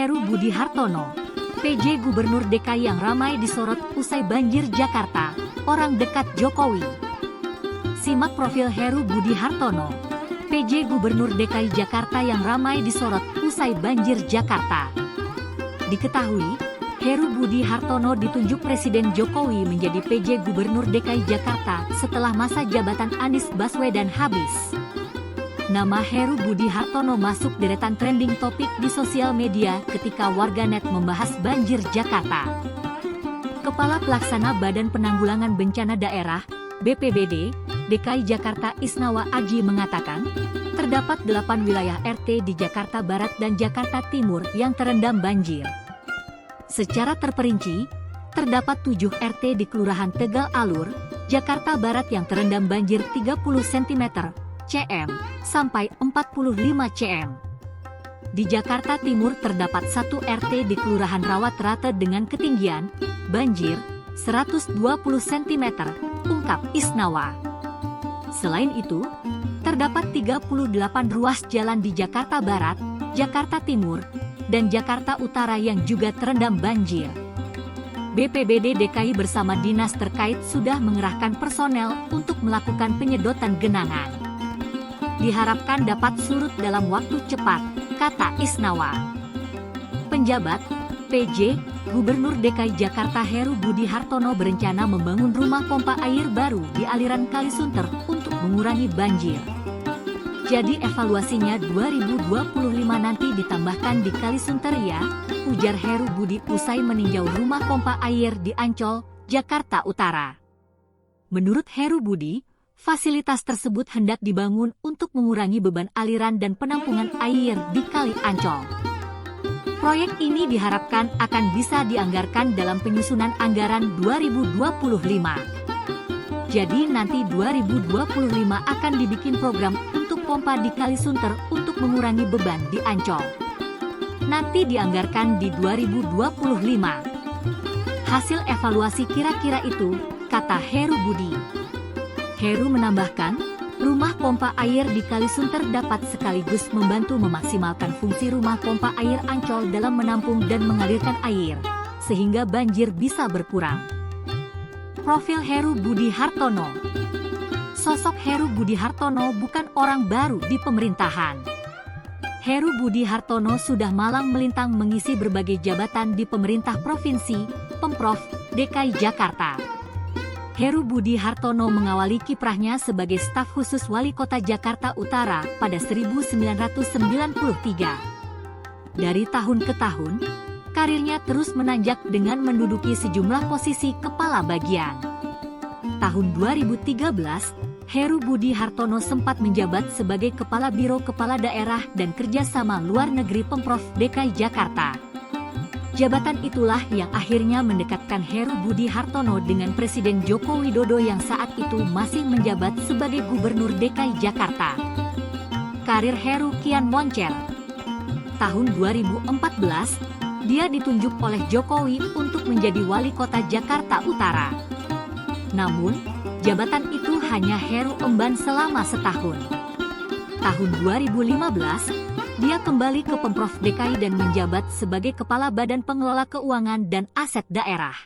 Heru Budi Hartono, PJ Gubernur DKI yang ramai disorot usai banjir Jakarta, orang dekat Jokowi. Simak profil Heru Budi Hartono, PJ Gubernur DKI Jakarta yang ramai disorot usai banjir Jakarta. Diketahui, Heru Budi Hartono ditunjuk Presiden Jokowi menjadi PJ Gubernur DKI Jakarta setelah masa jabatan Anies Baswedan habis. Nama Heru Budi Hartono masuk deretan trending topik di sosial media ketika warganet membahas banjir Jakarta. Kepala Pelaksana Badan Penanggulangan Bencana Daerah, BPBD, DKI Jakarta Isnawa Aji mengatakan, terdapat 8 wilayah RT di Jakarta Barat dan Jakarta Timur yang terendam banjir. Secara terperinci, terdapat 7 RT di Kelurahan Tegal Alur, Jakarta Barat yang terendam banjir 30 cm sampai 45 cm. Di Jakarta Timur terdapat 1 RT di Kelurahan Rawat Rate dengan ketinggian banjir 120 cm, ungkap Isnawa. Selain itu, terdapat 38 ruas jalan di Jakarta Barat, Jakarta Timur, dan Jakarta Utara yang juga terendam banjir. BPBD DKI bersama dinas terkait sudah mengerahkan personel untuk melakukan penyedotan genangan. Diharapkan dapat surut dalam waktu cepat, kata Isnawa. Penjabat, PJ, Gubernur DKI Jakarta Heru Budi Hartono berencana membangun rumah pompa air baru di aliran Kali Sunter untuk mengurangi banjir. Jadi evaluasinya 2025 nanti ditambahkan di Kali Sunter ya, ujar Heru Budi usai meninjau rumah pompa air di Ancol, Jakarta Utara. Menurut Heru Budi, fasilitas tersebut hendak dibangun untuk mengurangi beban aliran dan penampungan air di Kali Ancol. Proyek ini diharapkan akan bisa dianggarkan dalam penyusunan anggaran 2025. Jadi nanti 2025 akan dibikin program untuk pompa di Kali Sunter untuk mengurangi beban di Ancol. Nanti dianggarkan di 2025. Hasil evaluasi kira-kira itu, kata Heru Budi. Heru menambahkan, rumah pompa air di Kali Sunter dapat sekaligus membantu memaksimalkan fungsi rumah pompa air Ancol dalam menampung dan mengalirkan air, sehingga banjir bisa berkurang. Profil Heru Budi Hartono. Sosok Heru Budi Hartono bukan orang baru di pemerintahan. Heru Budi Hartono sudah malang melintang mengisi berbagai jabatan di pemerintah provinsi, Pemprov, DKI Jakarta. Heru Budi Hartono mengawali kiprahnya sebagai staf khusus Wali Kota Jakarta Utara pada 1993. Dari tahun ke tahun, karirnya terus menanjak dengan menduduki sejumlah posisi kepala bagian. Tahun 2013, Heru Budi Hartono sempat menjabat sebagai Kepala Biro Kepala Daerah dan Kerjasama Luar Negeri Pemprov DKI Jakarta. Jabatan itulah yang akhirnya mendekatkan Heru Budi Hartono dengan Presiden Joko Widodo yang saat itu masih menjabat sebagai Gubernur DKI Jakarta. Karir Heru kian moncer. Tahun 2014, dia ditunjuk oleh Jokowi untuk menjadi Wali Kota Jakarta Utara. Namun, jabatan itu hanya Heru emban selama setahun. Tahun 2015, dia kembali ke Pemprov DKI dan menjabat sebagai Kepala Badan Pengelola Keuangan dan Aset Daerah.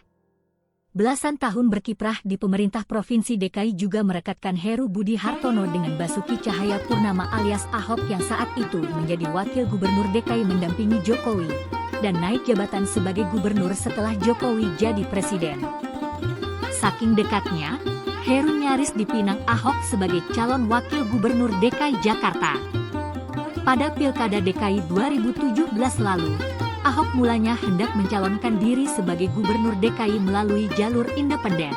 Belasan tahun berkiprah di pemerintah Provinsi DKI juga merekatkan Heru Budi Hartono dengan Basuki Cahayapurnama alias Ahok yang saat itu menjadi Wakil Gubernur DKI mendampingi Jokowi, dan naik jabatan sebagai gubernur setelah Jokowi jadi presiden. Saking dekatnya, Heru nyaris dipinang Ahok sebagai calon wakil gubernur DKI Jakarta. Pada Pilkada DKI 2017 lalu, Ahok mulanya hendak mencalonkan diri sebagai gubernur DKI melalui jalur independen.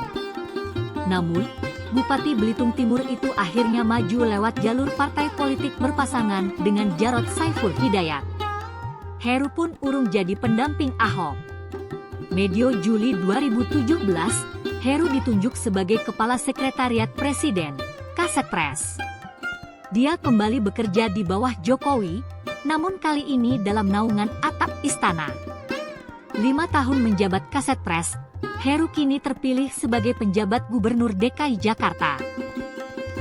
Namun, Bupati Belitung Timur itu akhirnya maju lewat jalur partai politik berpasangan dengan Jarod Saiful Hidayat. Heru pun urung jadi pendamping Ahok. Medio Juli 2017, Heru ditunjuk sebagai Kepala Sekretariat Presiden, Kasetpres. Dia kembali bekerja di bawah Jokowi, namun kali ini dalam naungan atap istana. 5 tahun menjabat Kasetpres, Heru kini terpilih sebagai penjabat Gubernur DKI Jakarta.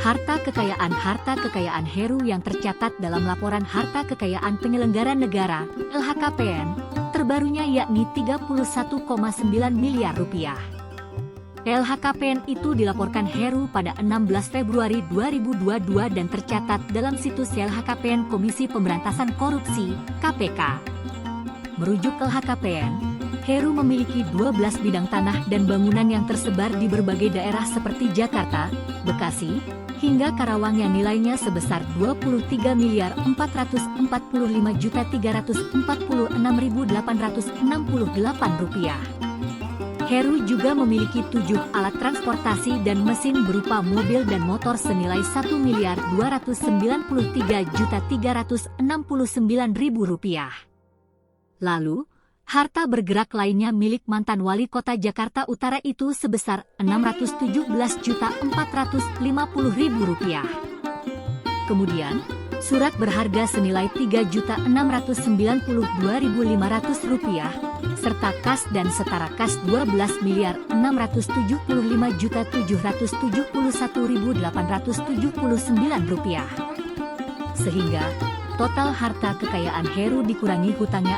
Harta kekayaan Heru yang tercatat dalam Laporan Harta Kekayaan Penyelenggara Negara (LHKPN) terbarunya yakni 31,9 miliar rupiah. LHKPN itu dilaporkan Heru pada 16 Februari 2022 dan tercatat dalam situs LHKPN Komisi Pemberantasan Korupsi, KPK. Merujuk LHKPN, Heru memiliki 12 bidang tanah dan bangunan yang tersebar di berbagai daerah seperti Jakarta, Bekasi, hingga Karawang yang nilainya sebesar Rp23.445.346.868. Heru juga memiliki 7 alat transportasi dan mesin berupa mobil dan motor senilai Rp1.293.369.000. Lalu, harta bergerak lainnya milik mantan wali kota Jakarta Utara itu sebesar Rp617.450.000. Kemudian, surat berharga senilai Rp3.692.500, serta kas dan setara kas Rp12.675.771.879. Sehingga, total harta kekayaan Heru dikurangi hutangnya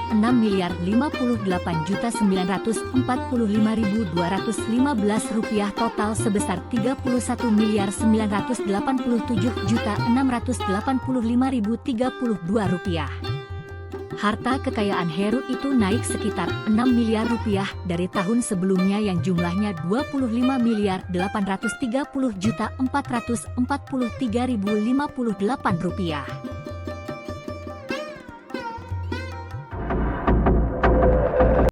Rp6.588.945.215 total sebesar Rp31.986.685.032. Harta kekayaan Heru itu naik sekitar Rp6 miliar dari tahun sebelumnya yang jumlahnya Rp25.830.443.058.